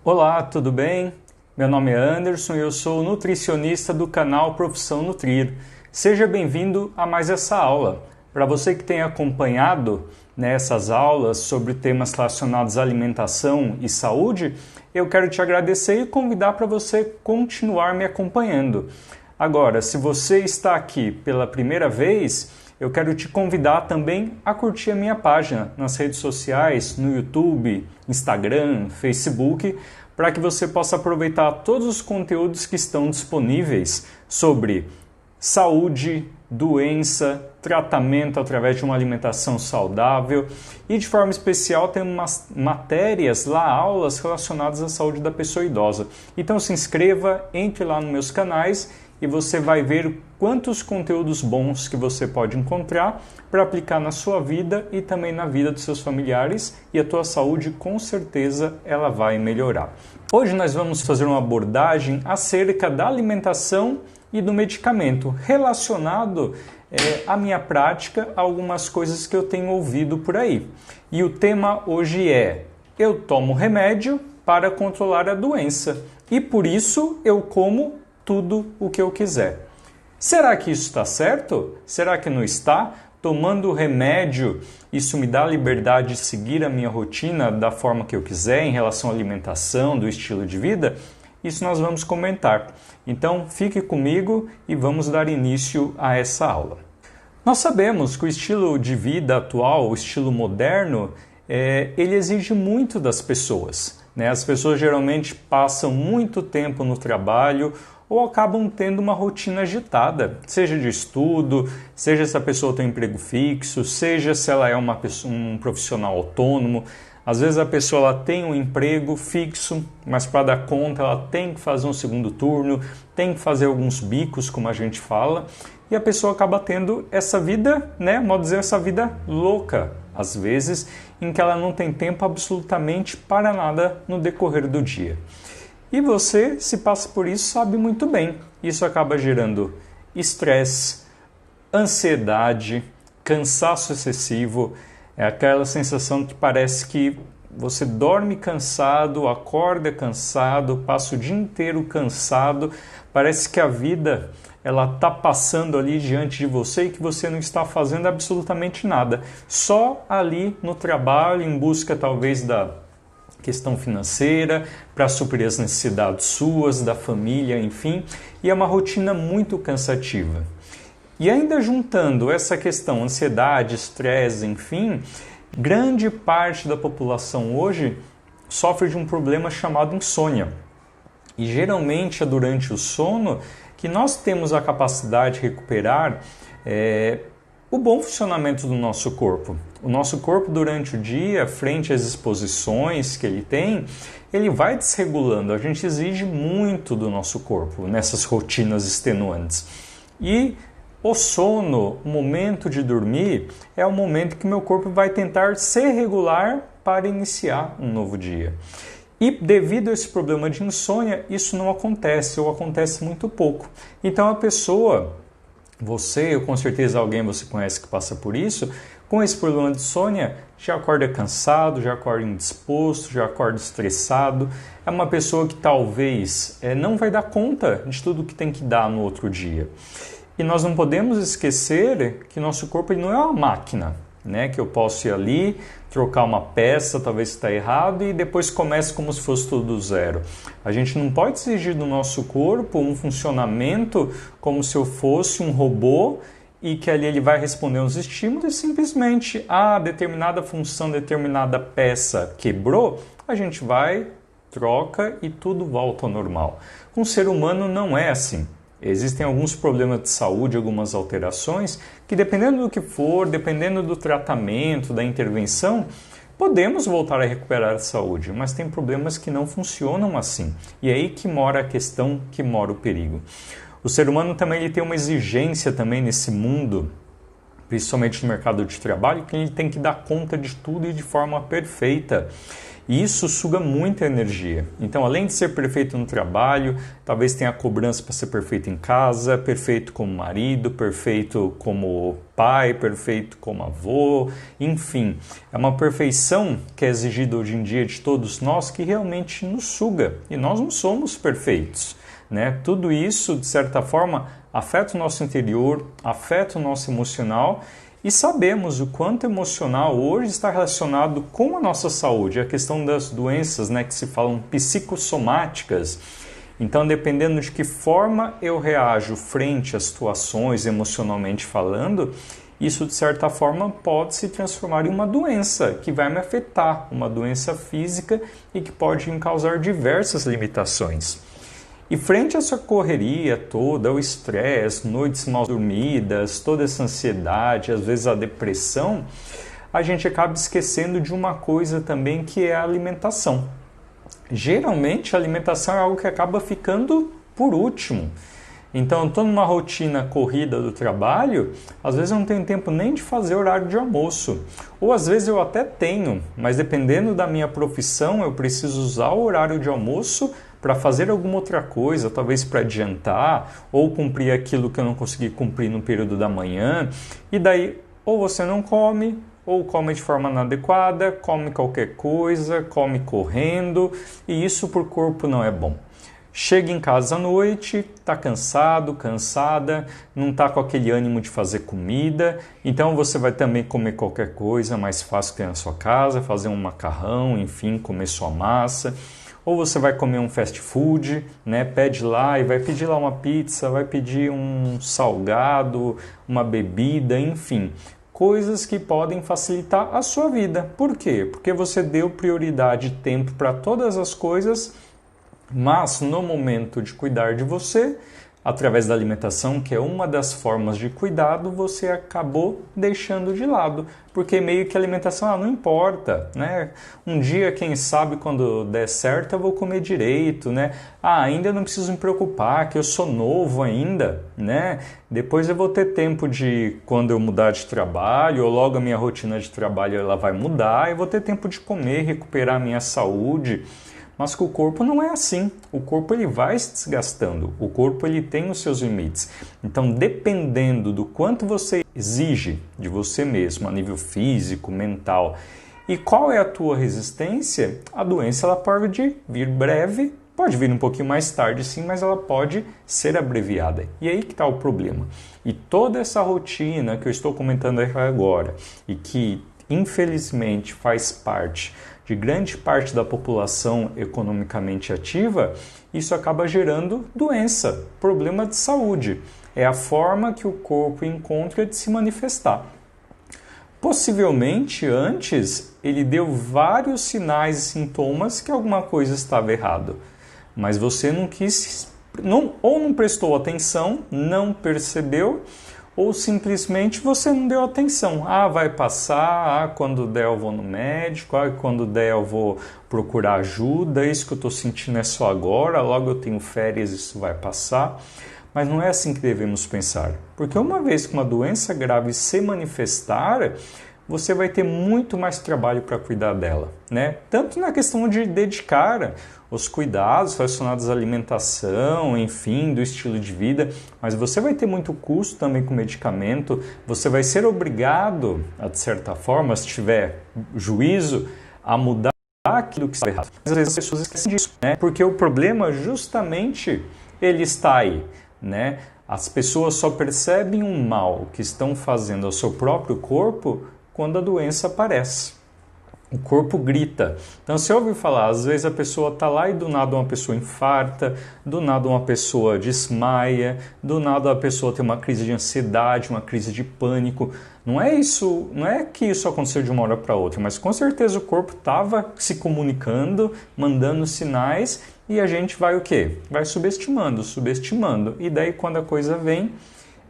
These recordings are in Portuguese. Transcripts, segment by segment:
Olá, tudo bem? Meu nome é Anderson e eu sou nutricionista do canal Profissão Nutrir. Seja bem-vindo a mais essa aula. Para você que tem acompanhado essas aulas sobre temas relacionados à alimentação e saúde, eu quero te agradecer e convidar para você continuar me acompanhando. Agora, se você está aqui pela primeira vez, eu quero te convidar também a curtir a minha página nas redes sociais, no YouTube, Instagram, Facebook, para que você possa aproveitar todos os conteúdos que estão disponíveis sobre saúde, doença, tratamento através de uma alimentação saudável e de forma especial tem umas matérias lá, aulas relacionadas à saúde da pessoa idosa. Então se inscreva, entre lá nos meus canais e você vai ver quantos conteúdos bons que você pode encontrar para aplicar na sua vida e também na vida dos seus familiares e a tua saúde com certeza ela vai melhorar. Hoje nós vamos fazer uma abordagem acerca da alimentação e do medicamento relacionado à minha prática, a algumas coisas que eu tenho ouvido por aí. E o tema hoje é: eu tomo remédio para controlar a doença e por isso eu como tudo o que eu quiser. Será que isso está certo? Será que não está? Tomando remédio, isso me dá a liberdade de seguir a minha rotina da forma que eu quiser em relação à alimentação, do estilo de vida? Isso nós vamos comentar. Então fique comigo e vamos dar início a essa aula. Nós sabemos que o estilo de vida atual, o estilo moderno, ele exige muito das pessoas. As pessoas geralmente passam muito tempo no trabalho ou acabam tendo uma rotina agitada, seja de estudo, seja se a pessoa tem um emprego fixo, seja se ela é um profissional autônomo. Às vezes a pessoa ela tem um emprego fixo, mas para dar conta ela tem que fazer um segundo turno, tem que fazer alguns bicos, como a gente fala, e a pessoa acaba tendo essa vida, modo dizer, essa vida louca, às vezes, em que ela não tem tempo absolutamente para nada no decorrer do dia. E você, se passa por isso, sabe muito bem. Isso acaba gerando estresse, ansiedade, cansaço excessivo. É aquela sensação que parece que você dorme cansado, acorda cansado, passa o dia inteiro cansado. Parece que a vida ela está passando ali diante de você e que você não está fazendo absolutamente nada. Só ali no trabalho, em busca talvez da questão financeira, para suprir as necessidades suas, da família, enfim. E é uma rotina muito cansativa. E ainda juntando essa questão, ansiedade, estresse, enfim, grande parte da população hoje sofre de um problema chamado insônia. E geralmente é durante o sono que nós temos a capacidade de recuperar o bom funcionamento do nosso corpo. O nosso corpo durante o dia, frente às exposições que ele tem, ele vai desregulando. A gente exige muito do nosso corpo nessas rotinas extenuantes. E o sono, o momento de dormir, é o momento que meu corpo vai tentar se regular para iniciar um novo dia. E devido a esse problema de insônia, isso não acontece ou acontece muito pouco. Então a pessoa, você ou com certeza alguém você conhece que passa por isso, com esse problema de insônia, já acorda cansado, já acorda indisposto, já acorda estressado. É uma pessoa que talvez não vai dar conta de tudo que tem que dar no outro dia. E nós não podemos esquecer que nosso corpo ele não é uma máquina, que eu posso ir ali, trocar uma peça, talvez está errado, e depois comece como se fosse tudo do zero. A gente não pode exigir do nosso corpo um funcionamento como se eu fosse um robô e que ali ele vai responder aos estímulos e simplesmente determinada função, determinada peça quebrou, a gente vai, troca e tudo volta ao normal. Com o ser humano não é assim. Existem alguns problemas de saúde, algumas alterações, que dependendo do que for, dependendo do tratamento, da intervenção, podemos voltar a recuperar a saúde, mas tem problemas que não funcionam assim. E é aí que mora a questão, que mora o perigo. O ser humano também ele tem uma exigência também nesse mundo, principalmente no mercado de trabalho, que ele tem que dar conta de tudo e de forma perfeita. E isso suga muita energia. Então, além de ser perfeito no trabalho, talvez tenha a cobrança para ser perfeito em casa, perfeito como marido, perfeito como pai, perfeito como avô, enfim. É uma perfeição que é exigida hoje em dia de todos nós que realmente nos suga. E nós não somos perfeitos, né? Tudo isso, de certa forma, afeta o nosso interior, afeta o nosso emocional. E sabemos o quanto emocional hoje está relacionado com a nossa saúde, a questão das doenças, né, que se falam psicossomáticas. Então, dependendo de que forma eu reajo frente às situações, emocionalmente falando, isso de certa forma pode se transformar em uma doença que vai me afetar, uma doença física e que pode me causar diversas limitações. E frente a essa correria toda, o estresse, noites mal dormidas, toda essa ansiedade, às vezes a depressão, a gente acaba esquecendo de uma coisa também que é a alimentação. Geralmente a alimentação é algo que acaba ficando por último. Então eu estou numa rotina corrida do trabalho, às vezes eu não tenho tempo nem de fazer horário de almoço. Ou às vezes eu até tenho, mas dependendo da minha profissão eu preciso usar o horário de almoço para fazer alguma outra coisa, talvez para adiantar ou cumprir aquilo que eu não consegui cumprir no período da manhã. E daí ou você não come, ou come de forma inadequada, come qualquer coisa, come correndo, e isso para o corpo não é bom. Chega em casa à noite, está cansado, cansada, não está com aquele ânimo de fazer comida, então você vai também comer qualquer coisa mais fácil que tem na sua casa, fazer um macarrão, enfim, comer sua massa. Ou você vai comer um fast food, né? Pede lá e vai pedir lá uma pizza, vai pedir um salgado, uma bebida, enfim. Coisas que podem facilitar a sua vida. Por quê? Porque você deu prioridade e tempo para todas as coisas, mas no momento de cuidar de você, através da alimentação, que é uma das formas de cuidado, você acabou deixando de lado, porque meio que a alimentação não importa, né? Um dia, quem sabe, quando der certo, eu vou comer direito, né? Ainda não preciso me preocupar, que eu sou novo ainda, né? Depois eu vou ter tempo de, quando eu mudar de trabalho, ou logo a minha rotina de trabalho ela vai mudar, eu vou ter tempo de comer, recuperar a minha saúde. Mas que o corpo não é assim. O corpo ele vai se desgastando. O corpo ele tem os seus limites. Então, dependendo do quanto você exige de você mesmo, a nível físico, mental, e qual é a tua resistência, a doença ela pode vir breve, pode vir um pouquinho mais tarde sim, mas ela pode ser abreviada. E aí que está o problema. E toda essa rotina que eu estou comentando agora, e que infelizmente faz parte de grande parte da população economicamente ativa, isso acaba gerando doença, problema de saúde. É a forma que o corpo encontra de se manifestar. Possivelmente, antes, ele deu vários sinais e sintomas que alguma coisa estava errado, mas você não quis, ou não prestou atenção, não percebeu, ou simplesmente você não deu atenção. Vai passar, quando der eu vou no médico, quando der eu vou procurar ajuda, isso que eu estou sentindo é só agora, logo eu tenho férias, isso vai passar. Mas não é assim que devemos pensar, porque uma vez que uma doença grave se manifestar, você vai ter muito mais trabalho para cuidar dela, né? Tanto na questão de dedicar os cuidados relacionados à alimentação, enfim, do estilo de vida, mas você vai ter muito custo também com medicamento, você vai ser obrigado, de certa forma, se tiver juízo, a mudar aquilo que está errado. Mas às vezes as pessoas esquecem disso, né? Porque o problema justamente ele está aí, né? As pessoas só percebem o mal que estão fazendo ao seu próprio corpo quando a doença aparece. O corpo grita. Então, você ouve falar, às vezes a pessoa está lá e do nada uma pessoa infarta, do nada uma pessoa desmaia, do nada a pessoa tem uma crise de ansiedade, uma crise de pânico. Não é isso, não é que isso aconteceu de uma hora para outra, mas com certeza o corpo estava se comunicando, mandando sinais e a gente vai o quê? Vai subestimando. E daí quando a coisa vem,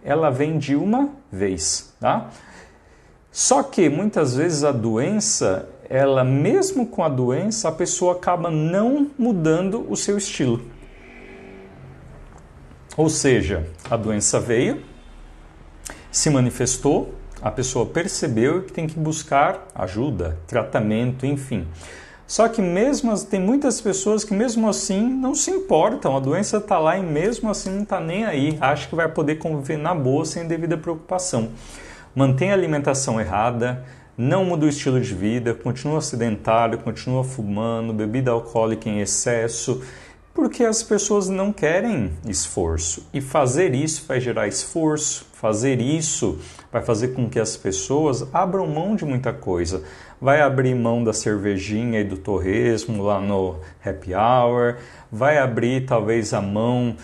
ela vem de uma vez, tá? Só que muitas vezes a doença, ela mesmo com a doença, a pessoa acaba não mudando o seu estilo. Ou seja, a doença veio, se manifestou, a pessoa percebeu que tem que buscar ajuda, tratamento, enfim. Só que tem muitas pessoas que mesmo assim não se importam, a doença está lá e mesmo assim não está nem aí, acha que vai poder conviver na boa sem devida preocupação. Mantém a alimentação errada, não muda o estilo de vida, continua sedentário, continua fumando, bebida alcoólica em excesso, porque as pessoas não querem esforço. E fazer isso vai gerar esforço, fazer isso vai fazer com que as pessoas abram mão de muita coisa. Vai abrir mão da cervejinha e do torresmo lá no happy hour, vai abrir talvez a mão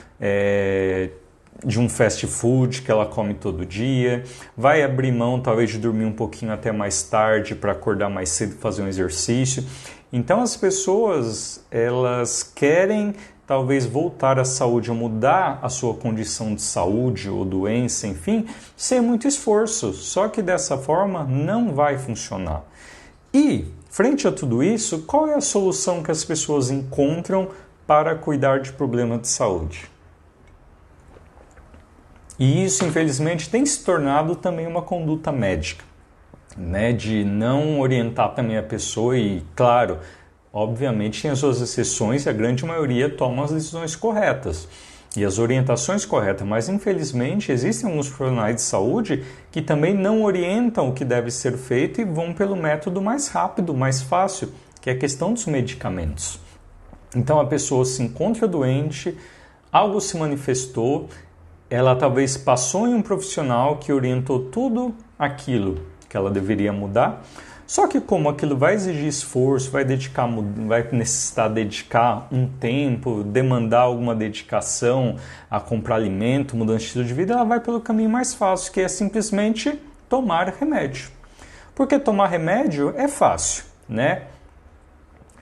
de um fast food que ela come todo dia, vai abrir mão talvez de dormir um pouquinho até mais tarde para acordar mais cedo e fazer um exercício. Então as pessoas, elas querem talvez voltar à saúde ou mudar a sua condição de saúde ou doença, enfim, sem muito esforço. Só que dessa forma não vai funcionar. E, frente a tudo isso, qual é a solução que as pessoas encontram para cuidar de problemas de saúde? E isso, infelizmente, tem se tornado também uma conduta médica, né? De não orientar também a pessoa e, claro, obviamente tem as suas exceções e a grande maioria toma as decisões corretas e as orientações corretas, mas infelizmente existem alguns profissionais de saúde que também não orientam o que deve ser feito e vão pelo método mais rápido, mais fácil, que é a questão dos medicamentos. Então a pessoa se encontra doente, algo se manifestou, ela talvez passou em um profissional que orientou tudo aquilo que ela deveria mudar, só que como aquilo vai exigir esforço, vai necessitar dedicar um tempo, demandar alguma dedicação a comprar alimento, mudança de estilo de vida, ela vai pelo caminho mais fácil, que é simplesmente tomar remédio. Porque tomar remédio é fácil, né?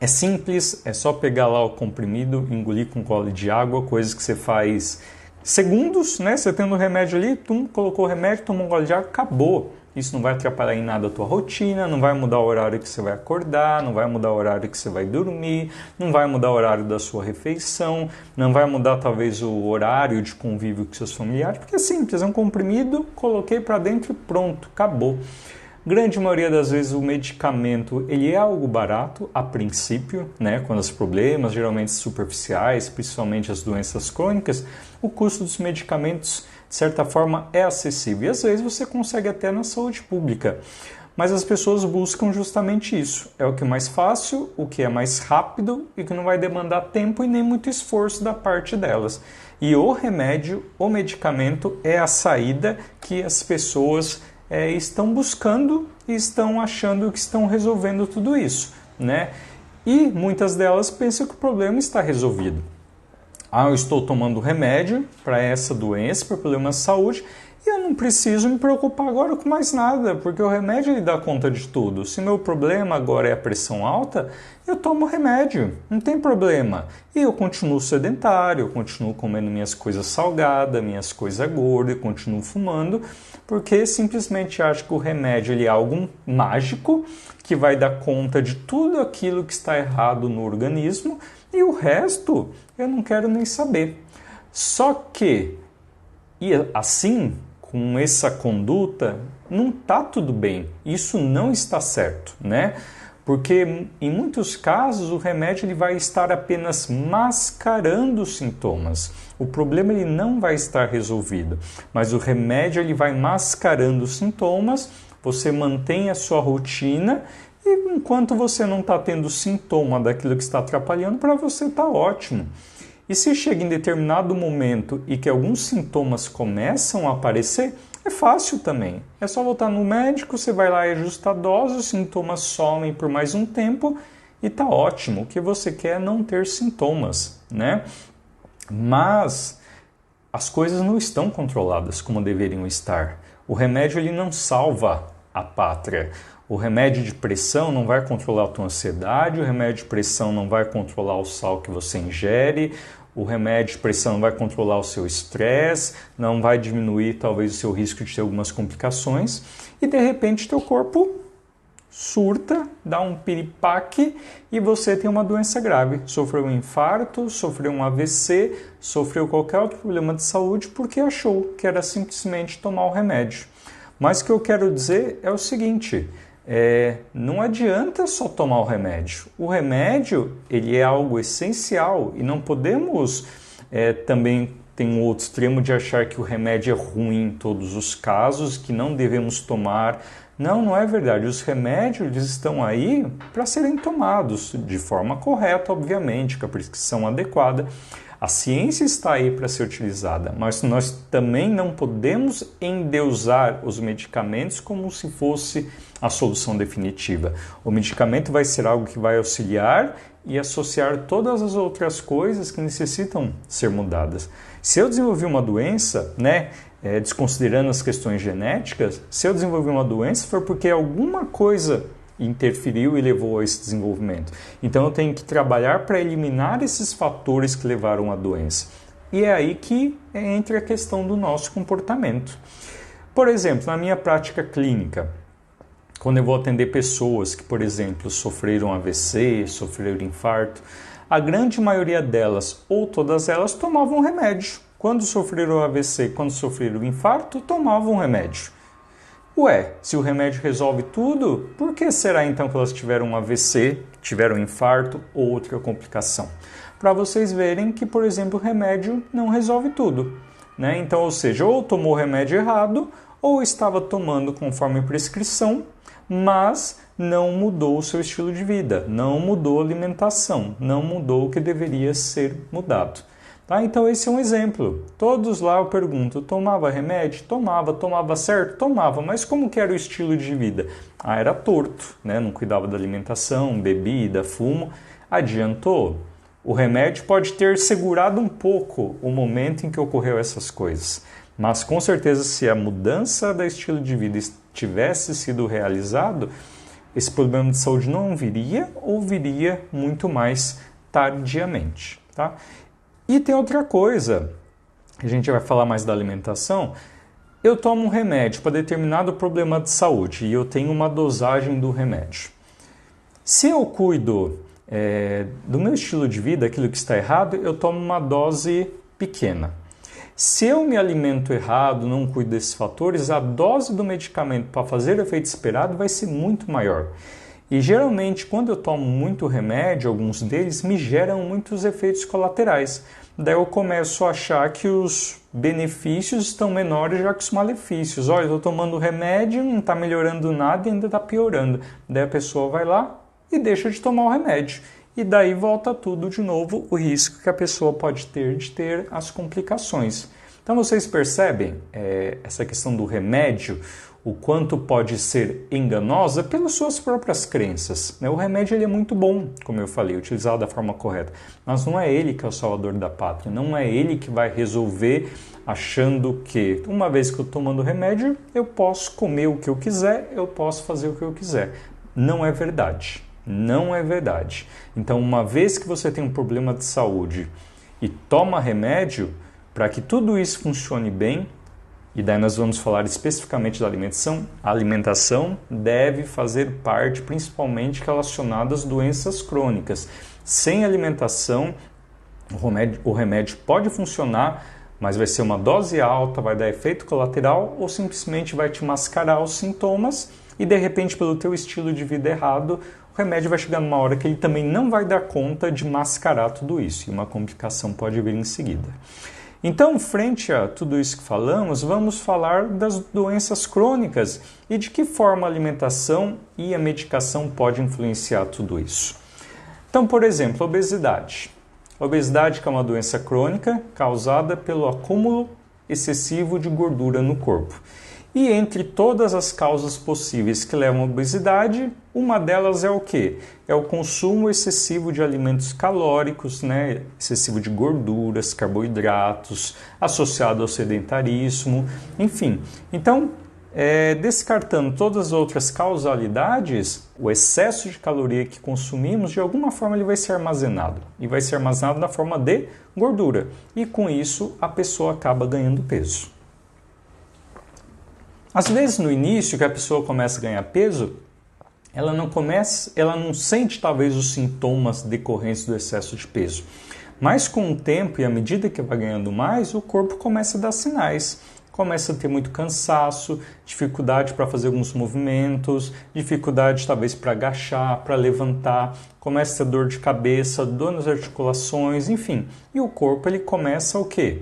É simples, é só pegar lá o comprimido, engolir com gole de água, coisas que você faz segundos, né? Você tendo o remédio ali, colocou o remédio, tomou um gole de água, acabou. Isso não vai atrapalhar em nada a tua rotina, não vai mudar o horário que você vai acordar, não vai mudar o horário que você vai dormir, não vai mudar o horário da sua refeição, não vai mudar talvez o horário de convívio com seus familiares, porque é simples, é um comprimido, coloquei para dentro e pronto, acabou. Grande maioria das vezes o medicamento ele é algo barato a princípio, né? Quando os problemas geralmente superficiais, principalmente as doenças crônicas, o custo dos medicamentos de certa forma é acessível e às vezes você consegue até na saúde pública. Mas as pessoas buscam justamente isso. É o que é mais fácil, o que é mais rápido e que não vai demandar tempo e nem muito esforço da parte delas. E o remédio, o medicamento é a saída que as pessoas estão buscando e estão achando que estão resolvendo tudo isso, né? E muitas delas pensam que o problema está resolvido. Eu estou tomando remédio para essa doença, para problemas de saúde, e eu não preciso me preocupar agora com mais nada, porque o remédio ele dá conta de tudo. Se meu problema agora é a pressão alta, eu tomo remédio, não tem problema. E eu continuo sedentário, eu continuo comendo minhas coisas salgadas, minhas coisas gordas, eu continuo fumando, porque simplesmente acho que o remédio ele é algo mágico, que vai dar conta de tudo aquilo que está errado no organismo, e o resto eu não quero nem saber. Só que, e assim, com essa conduta, não está tudo bem. Isso não está certo, né? Porque em muitos casos o remédio ele vai estar apenas mascarando os sintomas. O problema ele não vai estar resolvido, mas o remédio ele vai mascarando os sintomas, você mantém a sua rotina e enquanto você não está tendo sintoma daquilo que está atrapalhando, para você está ótimo. E se chega em determinado momento e que alguns sintomas começam a aparecer, é fácil também. É só voltar no médico, você vai lá e ajusta a dose, os sintomas somem por mais um tempo e tá ótimo. O que você quer é não ter sintomas, né? Mas as coisas não estão controladas como deveriam estar. O remédio ele não salva a pátria. O remédio de pressão não vai controlar a tua ansiedade, o remédio de pressão não vai controlar o sal que você ingere, o remédio de pressão não vai controlar o seu estresse, não vai diminuir talvez o seu risco de ter algumas complicações e de repente teu corpo surta, dá um piripaque e você tem uma doença grave. Sofreu um infarto, sofreu um AVC, sofreu qualquer outro problema de saúde porque achou que era simplesmente tomar o remédio. Mas o que eu quero dizer é o seguinte, não adianta só tomar o remédio. O remédio, ele é algo essencial e não podemos também ter um outro extremo de achar que o remédio é ruim em todos os casos, que não devemos tomar. Não, não é verdade. Os remédios eles estão aí para serem tomados de forma correta, obviamente, com a prescrição adequada. A ciência está aí para ser utilizada, mas nós também não podemos endeusar os medicamentos como se fosse a solução definitiva. O medicamento vai ser algo que vai auxiliar e associar todas as outras coisas que necessitam ser mudadas. Se eu desenvolvi uma doença, desconsiderando as questões genéticas, se eu desenvolvi uma doença foi porque alguma coisa interferiu e levou a esse desenvolvimento. Então eu tenho que trabalhar para eliminar esses fatores que levaram à doença. E é aí que entra a questão do nosso comportamento. Por exemplo, na minha prática clínica, quando eu vou atender pessoas que, por exemplo, sofreram AVC, sofreram infarto, a grande maioria delas, ou todas elas, tomavam remédio. Quando sofreram AVC, quando sofreram infarto, tomavam remédio. Ué, se o remédio resolve tudo, por que será então que elas tiveram um AVC, tiveram um infarto ou outra complicação? Para vocês verem que, por exemplo, o remédio não resolve tudo. Então, ou seja, ou tomou o remédio errado, ou estava tomando conforme prescrição, mas não mudou o seu estilo de vida, não mudou a alimentação, não mudou o que deveria ser mudado. Então esse é um exemplo. Todos lá eu pergunto, tomava remédio? Tomava certo? Tomava, mas como que era o estilo de vida? Era torto, não cuidava da alimentação, bebida, fumo. Adiantou? O remédio pode ter segurado um pouco o momento em que ocorreu essas coisas, mas com certeza se a mudança do estilo de vida tivesse sido realizado, esse problema de saúde não viria ou viria muito mais tardiamente, tá? E tem outra coisa, a gente vai falar mais da alimentação. Eu tomo um remédio para determinado problema de saúde e eu tenho uma dosagem do remédio. Se eu cuido do meu estilo de vida, aquilo que está errado, eu tomo uma dose pequena. Se eu me alimento errado, não cuido desses fatores, a dose do medicamento para fazer o efeito esperado vai ser muito maior. E geralmente, quando eu tomo muito remédio, alguns deles me geram muitos efeitos colaterais. Daí eu começo a achar que os benefícios estão menores já que os malefícios. Olha, eu estou tomando remédio, não está melhorando nada e ainda está piorando. Daí a pessoa vai lá e deixa de tomar o remédio. E daí volta tudo de novo, o risco que a pessoa pode ter de ter as complicações. Então vocês percebem essa questão do remédio, o quanto pode ser enganosa pelas suas próprias crenças. O remédio ele é muito bom, como eu falei, utilizado da forma correta, mas não é ele que é o salvador da pátria, não é ele que vai resolver achando que uma vez que eu estou tomando remédio, eu posso comer o que eu quiser, eu posso fazer o que eu quiser. Não é verdade, não é verdade. Então, uma vez que você tem um problema de saúde e toma remédio, para que tudo isso funcione bem, e daí nós vamos falar especificamente da alimentação. A alimentação deve fazer parte principalmente relacionada às doenças crônicas. Sem alimentação, o remédio pode funcionar, mas vai ser uma dose alta, vai dar efeito colateral ou simplesmente vai te mascarar os sintomas e de repente pelo teu estilo de vida errado, o remédio vai chegar numa hora que ele também não vai dar conta de mascarar tudo isso e uma complicação pode vir em seguida. Então, frente a tudo isso que falamos, vamos falar das doenças crônicas e de que forma a alimentação e a medicação podem influenciar tudo isso. Então, por exemplo, a obesidade. A obesidade que é uma doença crônica causada pelo acúmulo excessivo de gordura no corpo. E entre todas as causas possíveis que levam à obesidade, uma delas é o quê? É o consumo excessivo de alimentos calóricos, excessivo de gorduras, carboidratos, associado ao sedentarismo, enfim. Então, descartando todas as outras causalidades, o excesso de caloria que consumimos, de alguma forma ele vai ser armazenado. E vai ser armazenado na forma de gordura. E com isso, a pessoa acaba ganhando peso. Às vezes, no início, que a pessoa começa a ganhar peso, ela não sente talvez os sintomas decorrentes do excesso de peso. Mas com o tempo e à medida que vai ganhando mais, o corpo começa a dar sinais. começa a ter muito cansaço, dificuldade para fazer alguns movimentos, dificuldade talvez para agachar, para levantar, começa a ter dor de cabeça, dor nas articulações, enfim. E o corpo ele começa o quê?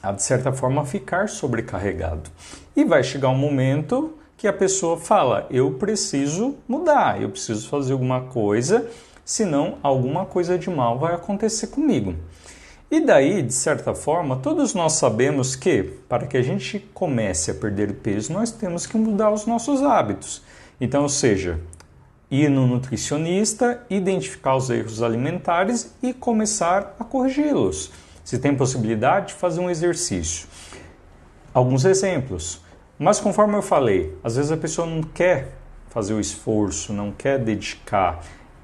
A, de certa forma, ficar sobrecarregado. E vai chegar um momento que a pessoa fala, eu preciso mudar, eu preciso fazer alguma coisa, senão alguma coisa de mal vai acontecer comigo. E daí, de certa forma, todos nós sabemos que, para que a gente comece a perder peso, nós temos que mudar os nossos hábitos. Então, ou seja, ir no nutricionista, identificar os erros alimentares e começar a corrigi-los. Se tem possibilidade, fazer um exercício. Alguns exemplos. Mas conforme eu falei, às vezes a pessoa não quer fazer o esforço, não quer dedicar.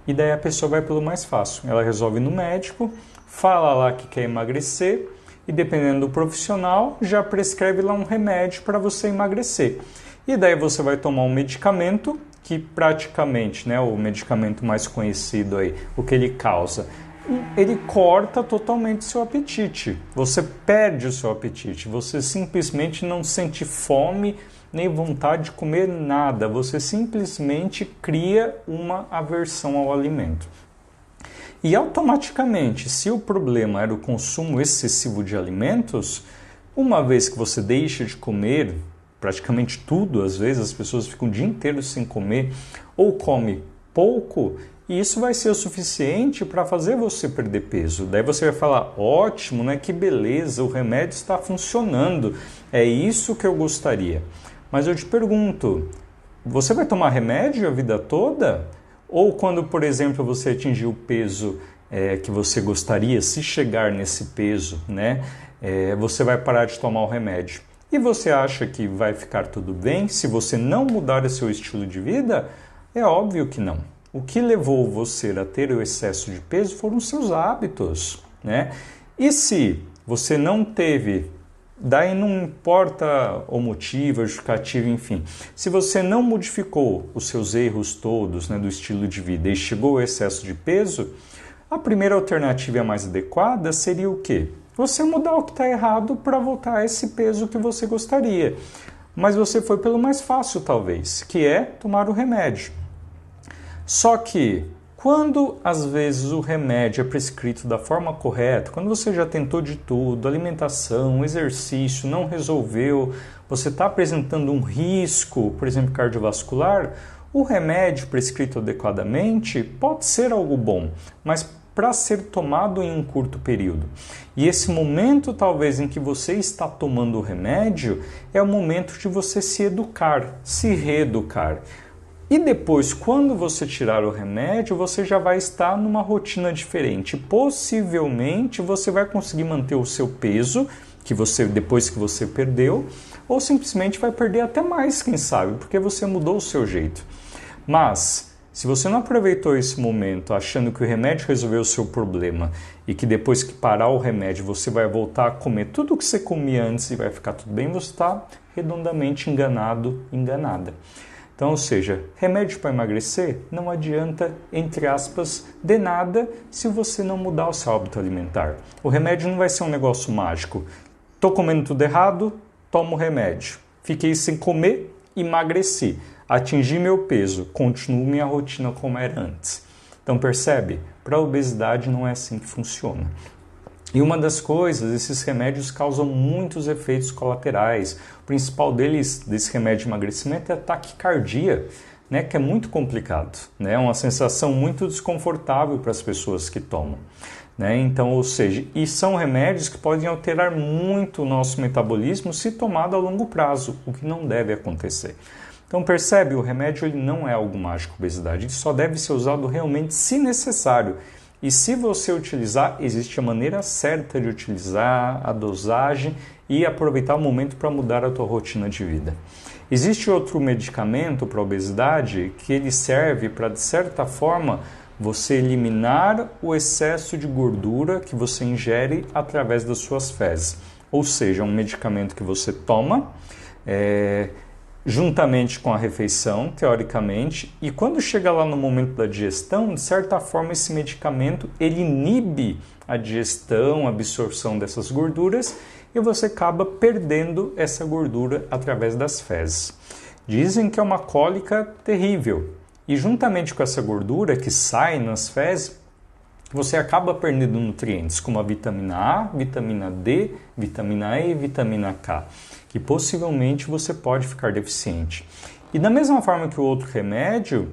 E daí a pessoa vai pelo mais fácil. Ela resolve ir no médico, fala lá que quer emagrecer e dependendo do profissional, já prescreve lá um remédio para você emagrecer. E daí você vai tomar um medicamento que praticamente, né, o medicamento mais conhecido aí, o que ele causa? Ele corta totalmente seu apetite. Você perde o seu apetite. Você simplesmente não sente fome nem vontade de comer nada. Você simplesmente cria uma aversão ao alimento. E automaticamente, se o problema era o consumo excessivo de alimentos, uma vez que você deixa de comer praticamente tudo, às vezes as pessoas ficam o dia inteiro sem comer ou come pouco, e isso vai ser o suficiente para fazer você perder peso. Daí você vai falar, ótimo, né? Que beleza, o remédio está funcionando, é isso que eu gostaria. Mas eu te pergunto, você vai tomar remédio a vida toda? Ou quando, por exemplo, você atingir o peso que você gostaria, se chegar nesse peso, né? Você vai parar de tomar o remédio. E você acha que vai ficar tudo bem se você não mudar o seu estilo de vida? É óbvio que não. O que levou você a ter o excesso de peso foram os seus hábitos, né? E se você não teve, daí não importa o motivo, a justificativa, enfim. Se você não modificou os seus erros todos, né, do estilo de vida e chegou ao excesso de peso, a primeira alternativa e a mais adequada seria o quê? Você mudar o que está errado para voltar a esse peso que você gostaria. Mas você foi pelo mais fácil, talvez, que é tomar o remédio. Só que, quando às vezes o remédio é prescrito da forma correta, quando você já tentou de tudo, alimentação, exercício, não resolveu, você está apresentando um risco, por exemplo, cardiovascular, o remédio prescrito adequadamente pode ser algo bom, mas para ser tomado em um curto período. E esse momento, talvez, em que você está tomando o remédio, é o momento de você se educar, se reeducar. E depois, quando você tirar o remédio, você já vai estar numa rotina diferente. Possivelmente, você vai conseguir manter o seu peso, depois que você perdeu, ou simplesmente vai perder até mais, quem sabe, porque você mudou o seu jeito. Mas, se você não aproveitou esse momento achando que o remédio resolveu o seu problema e que depois que parar o remédio você vai voltar a comer tudo o que você comia antes e vai ficar tudo bem, você está redondamente enganado, enganada. Então, ou seja, remédio para emagrecer não adianta, entre aspas, de nada se você não mudar o seu hábito alimentar. O remédio não vai ser um negócio mágico. Estou comendo tudo errado, tomo remédio. Fiquei sem comer, emagreci. Atingi meu peso, continuo minha rotina como era antes. Então percebe? Para a obesidade não é assim que funciona. E uma das coisas, esses remédios causam muitos efeitos colaterais. O principal desse remédio de emagrecimento é a taquicardia, né, que é muito complicado, né, é uma sensação muito desconfortável para as pessoas que tomam. Né? Então, ou seja, e são remédios que podem alterar muito o nosso metabolismo se tomado a longo prazo, o que não deve acontecer. Então percebe, o remédio ele não é algo mágico, obesidade, ele só deve ser usado realmente se necessário. E se você utilizar, existe a maneira certa de utilizar, a dosagem e aproveitar o momento para mudar a tua rotina de vida. Existe outro medicamento para a obesidade que ele serve para, de certa forma, você eliminar o excesso de gordura que você ingere através das suas fezes. Ou seja, um medicamento que você toma juntamente com a refeição, teoricamente, e quando chega lá no momento da digestão, de certa forma esse medicamento ele inibe a digestão, a absorção dessas gorduras e você acaba perdendo essa gordura através das fezes. Dizem que é uma cólica terrível e juntamente com essa gordura que sai nas fezes, você acaba perdendo nutrientes como a vitamina A, vitamina D, vitamina E e vitamina K, que possivelmente você pode ficar deficiente. E da mesma forma que o outro remédio,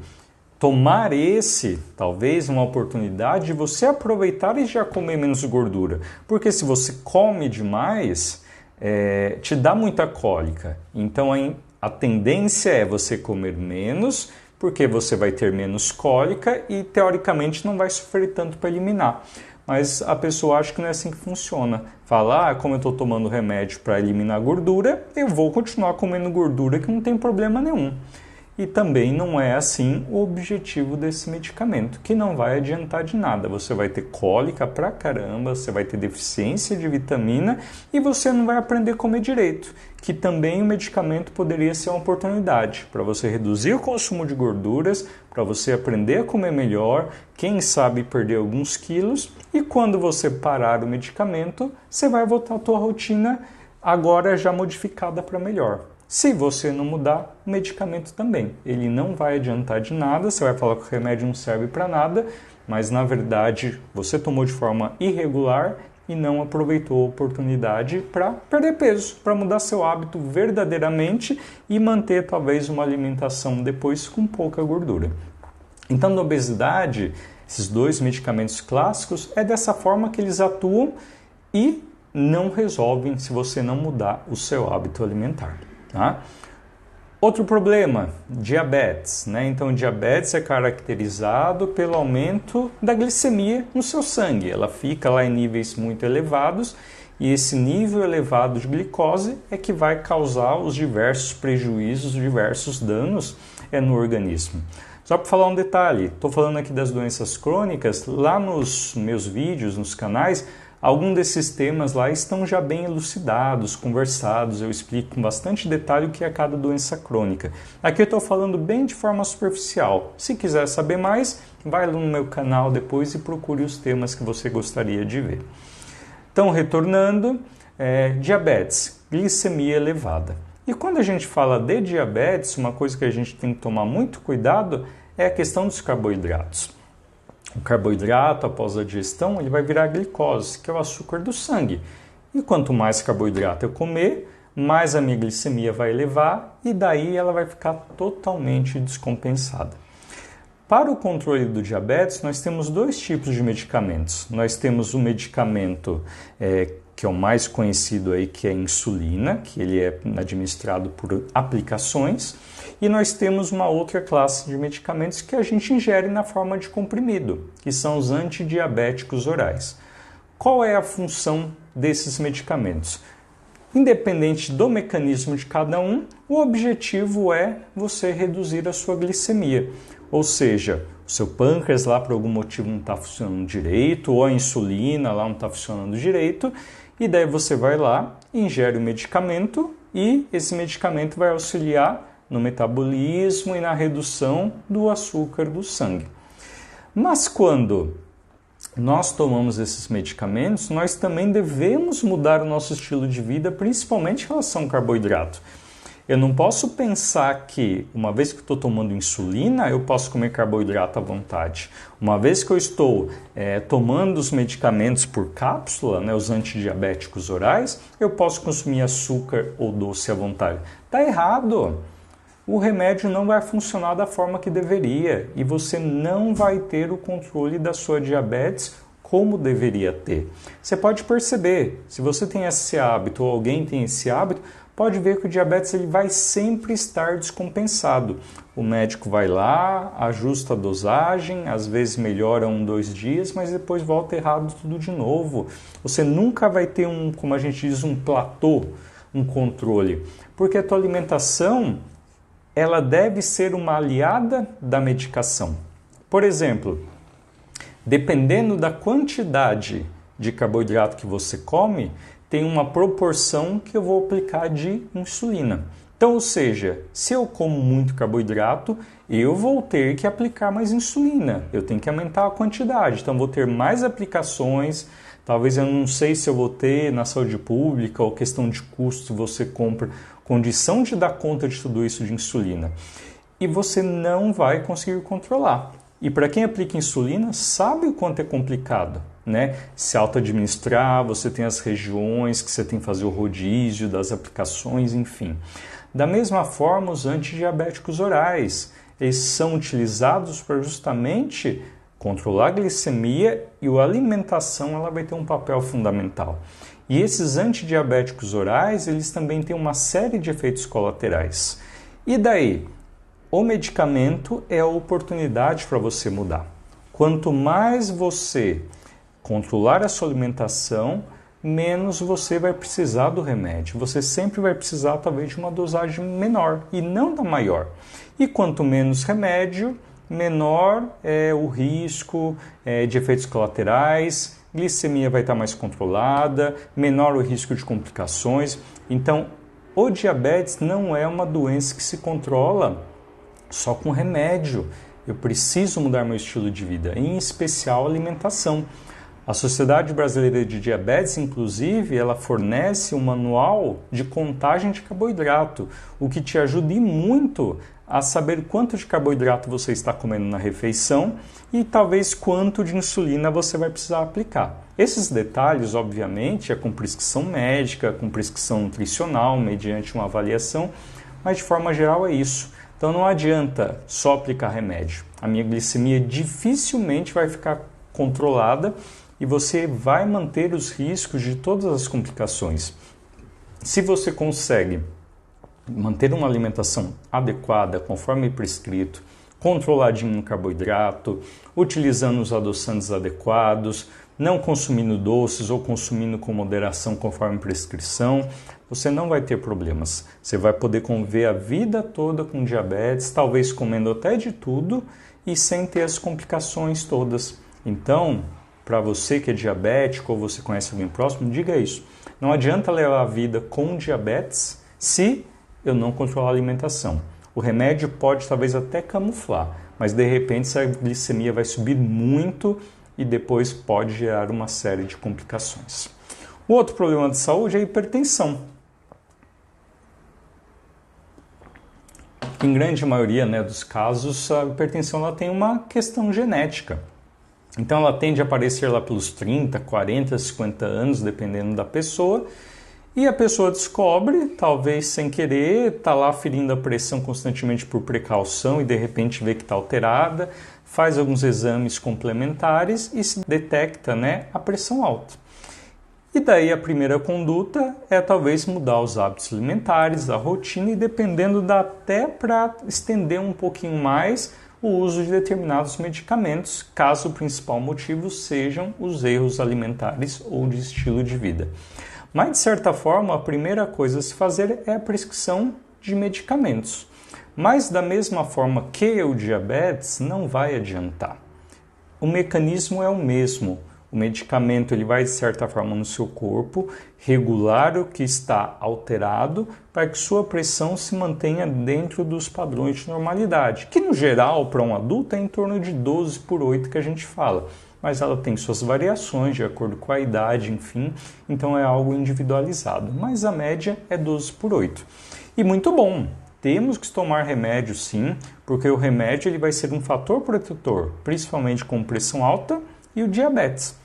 tomar esse, talvez, uma oportunidade de você aproveitar e já comer menos gordura. Porque se você come demais, te dá muita cólica. Então a tendência é você comer menos, porque você vai ter menos cólica e, teoricamente, não vai sofrer tanto para eliminar. Mas a pessoa acha que não é assim que funciona. Fala, como eu estou tomando remédio para eliminar gordura, eu vou continuar comendo gordura que não tem problema nenhum. E também não é assim o objetivo desse medicamento, que não vai adiantar de nada. Você vai ter cólica pra caramba, você vai ter deficiência de vitamina e você não vai aprender a comer direito. Que também o medicamento poderia ser uma oportunidade para você reduzir o consumo de gorduras, para você aprender a comer melhor, quem sabe perder alguns quilos, e quando você parar o medicamento, você vai voltar à tua rotina agora já modificada para melhor. Se você não mudar, o medicamento também. Ele não vai adiantar de nada, você vai falar que o remédio não serve para nada, mas na verdade você tomou de forma irregular e não aproveitou a oportunidade para perder peso, para mudar seu hábito verdadeiramente e manter talvez uma alimentação depois com pouca gordura. Então, na obesidade, esses dois medicamentos clássicos, é dessa forma que eles atuam e não resolvem se você não mudar o seu hábito alimentar. Tá? Outro problema, diabetes. Então, diabetes é caracterizado pelo aumento da glicemia no seu sangue. Ela fica lá em níveis muito elevados e esse nível elevado de glicose é que vai causar os diversos prejuízos, os diversos danos no organismo. Só para falar um detalhe, estou falando aqui das doenças crônicas, lá nos meus vídeos, nos canais, alguns desses temas lá estão já bem elucidados, conversados, eu explico com bastante detalhe o que é cada doença crônica. Aqui eu estou falando bem de forma superficial. Se quiser saber mais, vai lá no meu canal depois e procure os temas que você gostaria de ver. Então, retornando, diabetes, glicemia elevada. E quando a gente fala de diabetes, uma coisa que a gente tem que tomar muito cuidado é a questão dos carboidratos. O carboidrato, após a digestão, ele vai virar glicose, que é o açúcar do sangue. E quanto mais carboidrato eu comer, mais a minha glicemia vai elevar e daí ela vai ficar totalmente descompensada. Para o controle do diabetes, nós temos dois tipos de medicamentos. Nós temos o medicamento que é o mais conhecido aí, que é a insulina, que ele é administrado por aplicações. E nós temos uma outra classe de medicamentos que a gente ingere na forma de comprimido, que são os antidiabéticos orais. Qual é a função desses medicamentos? Independente do mecanismo de cada um, o objetivo é você reduzir a sua glicemia. Ou seja, o seu pâncreas lá por algum motivo não está funcionando direito, ou a insulina lá não está funcionando direito, e daí você vai lá, ingere o medicamento e esse medicamento vai auxiliar no metabolismo e na redução do açúcar do sangue. Mas quando nós tomamos esses medicamentos, nós também devemos mudar o nosso estilo de vida, principalmente em relação ao carboidrato. Eu não posso pensar que, uma vez que eu estou tomando insulina, eu posso comer carboidrato à vontade. Uma vez que eu estou tomando os medicamentos por cápsula, os antidiabéticos orais, eu posso consumir açúcar ou doce à vontade. Está errado! O remédio não vai funcionar da forma que deveria e você não vai ter o controle da sua diabetes como deveria ter. Você pode perceber, se você tem esse hábito ou alguém tem esse hábito, pode ver que o diabetes ele vai sempre estar descompensado. O médico vai lá, ajusta a dosagem, às vezes melhora 1-2 dias, mas depois volta errado tudo de novo. Você nunca vai ter como a gente diz, um platô, um controle, porque a tua alimentação ela deve ser uma aliada da medicação. Por exemplo, dependendo da quantidade de carboidrato que você come, tem uma proporção que eu vou aplicar de insulina. Então, ou seja, se eu como muito carboidrato, eu vou ter que aplicar mais insulina, eu tenho que aumentar a quantidade, então vou ter mais aplicações, talvez eu não sei se eu vou ter na saúde pública ou questão de custo, se você compra condição de dar conta de tudo isso de insulina. E você não vai conseguir controlar. E para quem aplica insulina, sabe o quanto é complicado, né? Se auto-administrar, você tem as regiões que você tem que fazer o rodízio das aplicações, enfim. Da mesma forma, os antidiabéticos orais, eles são utilizados para justamente controlar a glicemia e a alimentação ela vai ter um papel fundamental. E esses antidiabéticos orais, eles também têm uma série de efeitos colaterais. E daí? O medicamento é a oportunidade para você mudar. Quanto mais você controlar a sua alimentação, menos você vai precisar do remédio. Você sempre vai precisar, talvez, de uma dosagem menor e não da maior. E quanto menos remédio, menor é o risco de efeitos colaterais, glicemia vai estar mais controlada, menor o risco de complicações. Então, o diabetes não é uma doença que se controla só com remédio. Eu preciso mudar meu estilo de vida, em especial a alimentação. A Sociedade Brasileira de Diabetes, inclusive, ela fornece um manual de contagem de carboidrato, o que te ajuda muito a saber quanto de carboidrato você está comendo na refeição e talvez quanto de insulina você vai precisar aplicar. Esses detalhes, obviamente, é com prescrição médica, com prescrição nutricional, mediante uma avaliação, mas de forma geral é isso. Então não adianta só aplicar remédio. A minha glicemia dificilmente vai ficar controlada e você vai manter os riscos de todas as complicações. Se você consegue manter uma alimentação adequada, conforme prescrito, controladinho no carboidrato, utilizando os adoçantes adequados, não consumindo doces ou consumindo com moderação conforme prescrição, você não vai ter problemas. Você vai poder conviver a vida toda com diabetes, talvez comendo até de tudo e sem ter as complicações todas. Então, para você que é diabético ou você conhece alguém próximo, diga isso. Não adianta levar a vida com diabetes se eu não controlar a alimentação. O remédio pode talvez até camuflar, mas de repente essa glicemia vai subir muito e depois pode gerar uma série de complicações. O outro problema de saúde é a hipertensão. Em grande maioria dos casos, a hipertensão ela tem uma questão genética. Então ela tende a aparecer lá pelos 30, 40, 50 anos, dependendo da pessoa, e a pessoa descobre, talvez sem querer, está lá ferindo a pressão constantemente por precaução e de repente vê que está alterada, faz alguns exames complementares e se detecta a pressão alta. E daí a primeira conduta é talvez mudar os hábitos alimentares, a rotina e dependendo dá até para estender um pouquinho mais o uso de determinados medicamentos, caso o principal motivo sejam os erros alimentares ou de estilo de vida. Mas, de certa forma, a primeira coisa a se fazer é a prescrição de medicamentos. Mas, da mesma forma que o diabetes, não vai adiantar. O mecanismo é o mesmo. O medicamento ele vai, de certa forma, no seu corpo, regular o que está alterado para que sua pressão se mantenha dentro dos padrões de normalidade, que, no geral, para um adulto é em torno de 12/8 que a gente fala. Mas ela tem suas variações de acordo com a idade, enfim, então é algo individualizado. Mas a média é 12/8. E muito bom, temos que tomar remédio sim, porque o remédio ele vai ser um fator protetor, principalmente com pressão alta e o diabetes.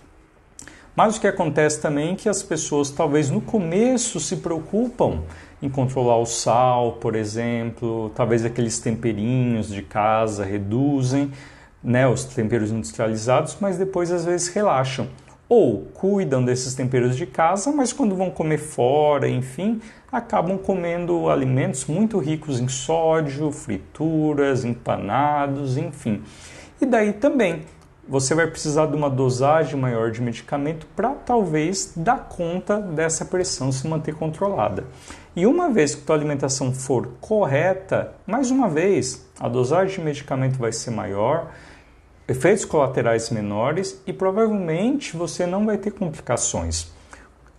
Mas o que acontece também é que as pessoas talvez no começo se preocupam em controlar o sal, por exemplo, talvez aqueles temperinhos de casa reduzem, os temperos industrializados, mas depois às vezes relaxam. Ou cuidam desses temperos de casa, mas quando vão comer fora, enfim, acabam comendo alimentos muito ricos em sódio, frituras, empanados, enfim. E daí também você vai precisar de uma dosagem maior de medicamento para talvez dar conta dessa pressão se manter controlada. E uma vez que a tua alimentação for correta, mais uma vez, a dosagem de medicamento vai ser maior, efeitos colaterais menores e provavelmente você não vai ter complicações.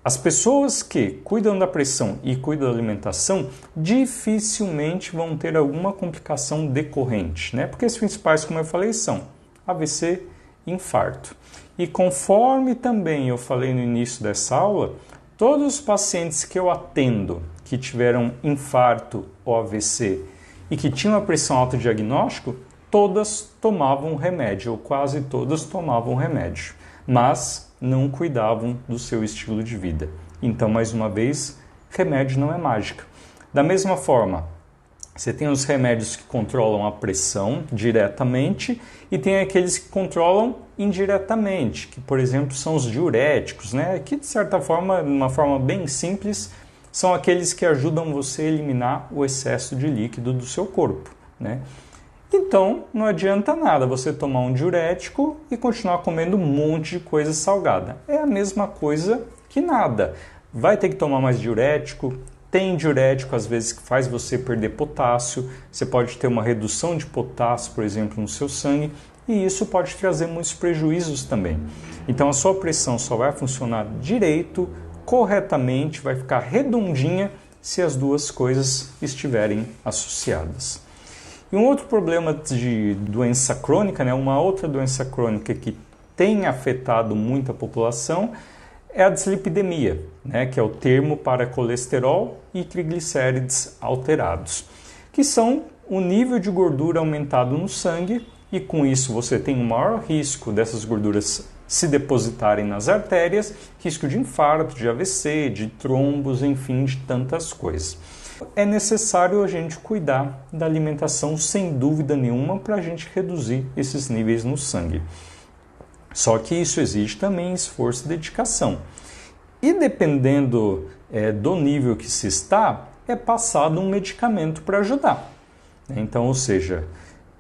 As pessoas que cuidam da pressão e cuidam da alimentação dificilmente vão ter alguma complicação decorrente, né? Porque as principais, como eu falei, são AVC e infarto. E conforme também eu falei no início dessa aula, todos os pacientes que eu atendo que tiveram infarto ou AVC e que tinham a pressão alta diagnóstico, todas tomavam remédio, ou quase todas tomavam remédio, mas não cuidavam do seu estilo de vida. Então, mais uma vez, remédio não é mágica. Da mesma forma, você tem os remédios que controlam a pressão diretamente e tem aqueles que controlam indiretamente, que, por exemplo, são os diuréticos, né? Que, de certa forma, de uma forma bem simples, são aqueles que ajudam você a eliminar o excesso de líquido do seu corpo, né? Então, não adianta nada você tomar um diurético e continuar comendo um monte de coisa salgada. É a mesma coisa que nada. Vai ter que tomar mais diurético. Tem diurético, às vezes, que faz você perder potássio. Você pode ter uma redução de potássio, por exemplo, no seu sangue. E isso pode trazer muitos prejuízos também. Então, a sua pressão só vai funcionar direito, corretamente, vai ficar redondinha se as duas coisas estiverem associadas. E um outro problema de doença crônica, né, uma outra doença crônica que tem afetado muito a população é a dislipidemia, né, que é o termo para colesterol e triglicérides alterados, que são o nível de gordura aumentado no sangue e com isso você tem um maior risco dessas gorduras se depositarem nas artérias, risco de infarto, de AVC, de trombos, enfim, de tantas coisas. É necessário a gente cuidar da alimentação sem dúvida nenhuma para a gente reduzir esses níveis no sangue. Só que isso exige também esforço e dedicação. E dependendo do nível que se está, é passado um medicamento para ajudar. Então, ou seja,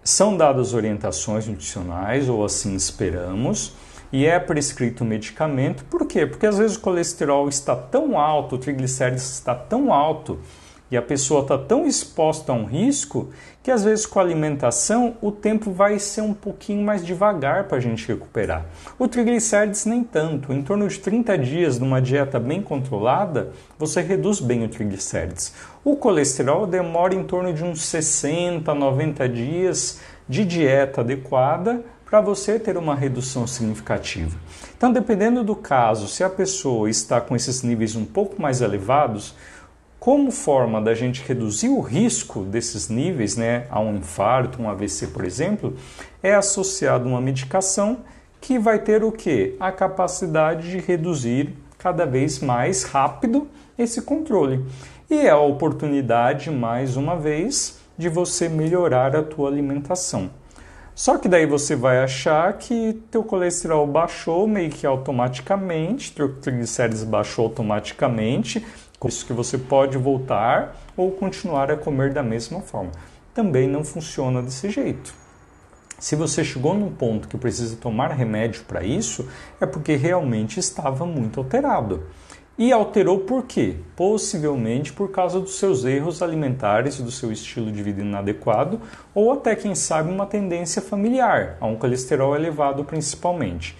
são dadas orientações nutricionais, ou assim esperamos, e é prescrito um medicamento. Por quê? Porque às vezes o colesterol está tão alto, o triglicérides está tão alto, e a pessoa está tão exposta a um risco que às vezes com a alimentação o tempo vai ser um pouquinho mais devagar para a gente recuperar. O triglicérides nem tanto, em torno de 30 dias numa dieta bem controlada, você reduz bem o triglicérides. O colesterol demora em torno de uns 60, 90 dias de dieta adequada para você ter uma redução significativa. Então, dependendo do caso, se a pessoa está com esses níveis um pouco mais elevados, como forma da gente reduzir o risco desses níveis, né, a um infarto, um AVC, por exemplo, é associado uma medicação que vai ter o quê? A capacidade de reduzir cada vez mais rápido esse controle. E é a oportunidade, mais uma vez, de você melhorar a tua alimentação. Só que daí você vai achar que teu colesterol baixou meio que automaticamente, teu triglicérides baixou automaticamente, com isso que você pode voltar ou continuar a comer da mesma forma. Também não funciona desse jeito. Se você chegou num ponto que precisa tomar remédio para isso, é porque realmente estava muito alterado. E alterou por quê? Possivelmente por causa dos seus erros alimentares, do seu estilo de vida inadequado, ou até, quem sabe, uma tendência familiar, a um colesterol elevado principalmente.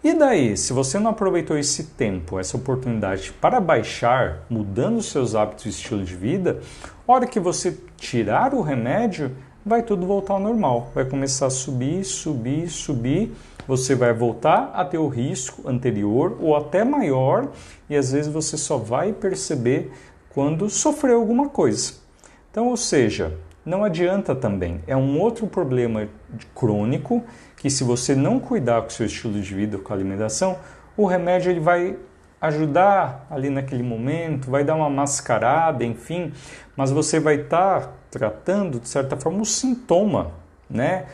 E daí, se você não aproveitou esse tempo, essa oportunidade para baixar, mudando os seus hábitos e estilo de vida, a hora que você tirar o remédio, vai tudo voltar ao normal. Vai começar a subir, subir, subir. Você vai voltar a ter o risco anterior ou até maior e às vezes você só vai perceber quando sofreu alguma coisa. Então, ou seja, não adianta também. É um outro problema crônico que, se você não cuidar com o seu estilo de vida, com a alimentação, o remédio ele vai ajudar ali naquele momento, vai dar uma mascarada, enfim, mas você vai estar tratando, de certa forma, o sintoma, né?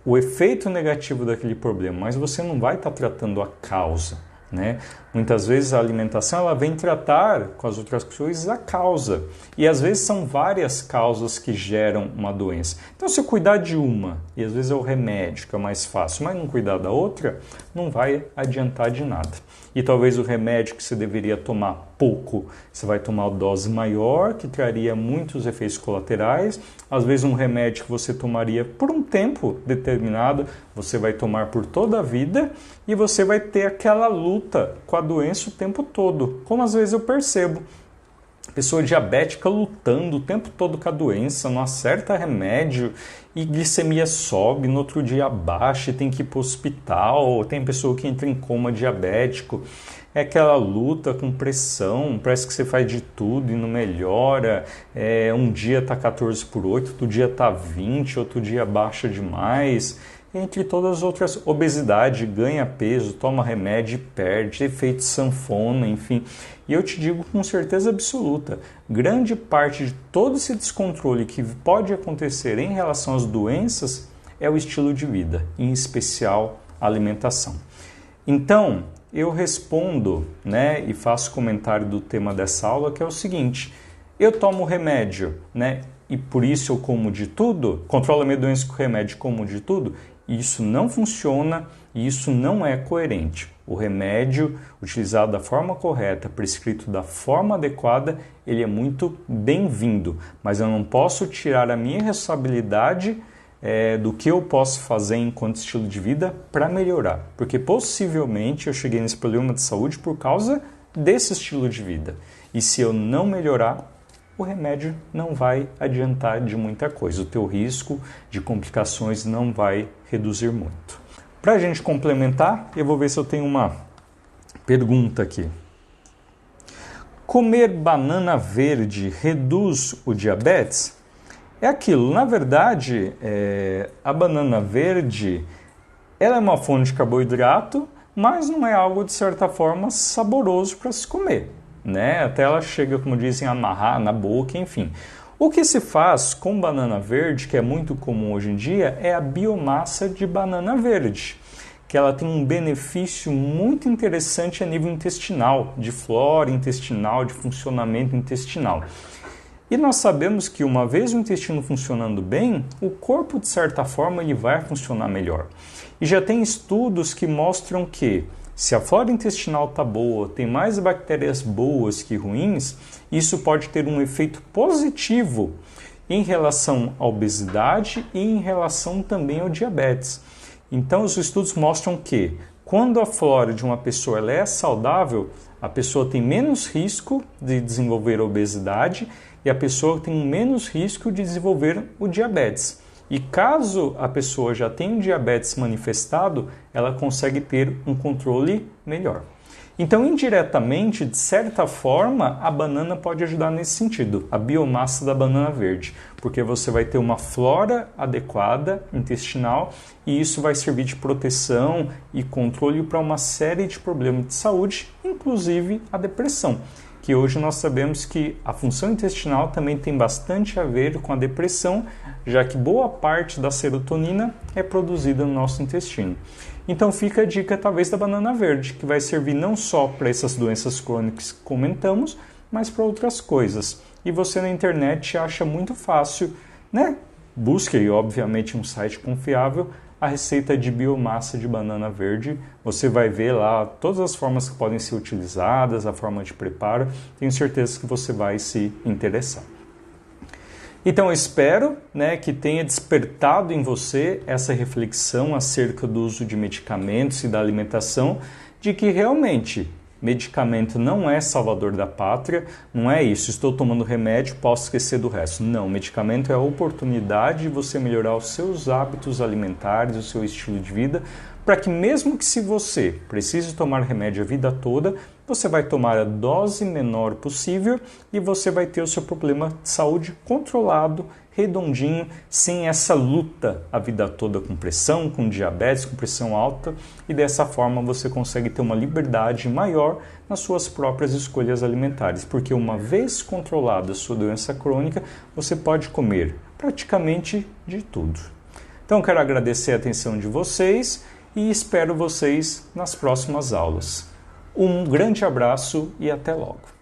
O efeito negativo daquele problema, mas você não vai estar tratando a causa, né? Muitas vezes a alimentação ela vem tratar com as outras coisas a causa, e às vezes são várias causas que geram uma doença. Então, se eu cuidar de uma, e às vezes é o remédio que é mais fácil, mas não cuidar da outra, não vai adiantar de nada. e talvez o remédio que você deveria tomar pouco, você vai tomar uma dose maior, que traria muitos efeitos colaterais. Às vezes um remédio que você tomaria por um tempo determinado, você vai tomar por toda a vida e você vai ter aquela luta com a doença o tempo todo, como às vezes eu percebo. Pessoa diabética lutando o tempo todo com a doença, não acerta remédio e glicemia sobe, no outro dia baixa e tem que ir para o hospital. Tem pessoa que entra em coma diabético. É aquela luta com pressão, parece que você faz de tudo e não melhora. Um dia está 14/8, outro dia está 20, outro dia baixa demais. Entre todas as outras, obesidade, ganha peso, toma remédio e perde, efeito sanfona, enfim. E eu te digo com certeza absoluta, grande parte de todo esse descontrole que pode acontecer em relação às doenças é o estilo de vida, em especial a alimentação. Então, eu respondo, e faço comentário do tema dessa aula, que é o seguinte: eu tomo remédio, e por isso eu como de tudo, controlo a minha doença com remédio e como de tudo. Isso não funciona e isso não é coerente. O remédio utilizado da forma correta, prescrito da forma adequada, ele é muito bem-vindo, mas eu não posso tirar a minha responsabilidade do que eu posso fazer enquanto estilo de vida para melhorar, porque possivelmente eu cheguei nesse problema de saúde por causa desse estilo de vida. E se eu não melhorar, o remédio não vai adiantar de muita coisa. O teu risco de complicações não vai reduzir muito. Para a gente complementar, eu vou ver se eu tenho uma pergunta aqui. Comer banana verde reduz o diabetes? É aquilo, na verdade, a banana verde ela é uma fonte de carboidrato, mas não é algo, de certa forma, saboroso para se comer. Até ela chega, como dizem, a amarrar na boca, enfim. O que se faz com banana verde, que é muito comum hoje em dia, é a biomassa de banana verde, que ela tem um benefício muito interessante a nível intestinal, de flora intestinal, de funcionamento intestinal. E nós sabemos que uma vez o intestino funcionando bem, o corpo, de certa forma, ele vai funcionar melhor. E já tem estudos que mostram que se a flora intestinal está boa, tem mais bactérias boas que ruins, isso pode ter um efeito positivo em relação à obesidade e em relação também ao diabetes. Então, os estudos mostram que quando a flora de uma pessoa ela é saudável, a pessoa tem menos risco de desenvolver a obesidade e a pessoa tem menos risco de desenvolver o diabetes. E caso a pessoa já tenha um diabetes manifestado, ela consegue ter um controle melhor. Então, indiretamente, de certa forma, a banana pode ajudar nesse sentido, a biomassa da banana verde, porque você vai ter uma flora adequada intestinal e isso vai servir de proteção e controle para uma série de problemas de saúde, inclusive a depressão, que hoje nós sabemos que a função intestinal também tem bastante a ver com a depressão, já que boa parte da serotonina é produzida no nosso intestino. Então fica a dica talvez da banana verde, que vai servir não só para essas doenças crônicas que comentamos, mas para outras coisas. E você na internet acha muito fácil, Busque aí, obviamente, um site confiável, a receita de biomassa de banana verde. Você vai ver lá todas as formas que podem ser utilizadas, a forma de preparo. Tenho certeza que você vai se interessar. Então eu espero que tenha despertado em você essa reflexão acerca do uso de medicamentos e da alimentação, de que realmente medicamento não é salvador da pátria, não é isso, estou tomando remédio, posso esquecer do resto. Não, medicamento é a oportunidade de você melhorar os seus hábitos alimentares, o seu estilo de vida, para que mesmo que se você precise tomar remédio a vida toda, você vai tomar a dose menor possível e você vai ter o seu problema de saúde controlado, redondinho, sem essa luta a vida toda com pressão, com diabetes, com pressão alta, e dessa forma você consegue ter uma liberdade maior nas suas próprias escolhas alimentares, porque uma vez controlada a sua doença crônica, você pode comer praticamente de tudo. Então quero agradecer a atenção de vocês e espero vocês nas próximas aulas. Um grande abraço e até logo!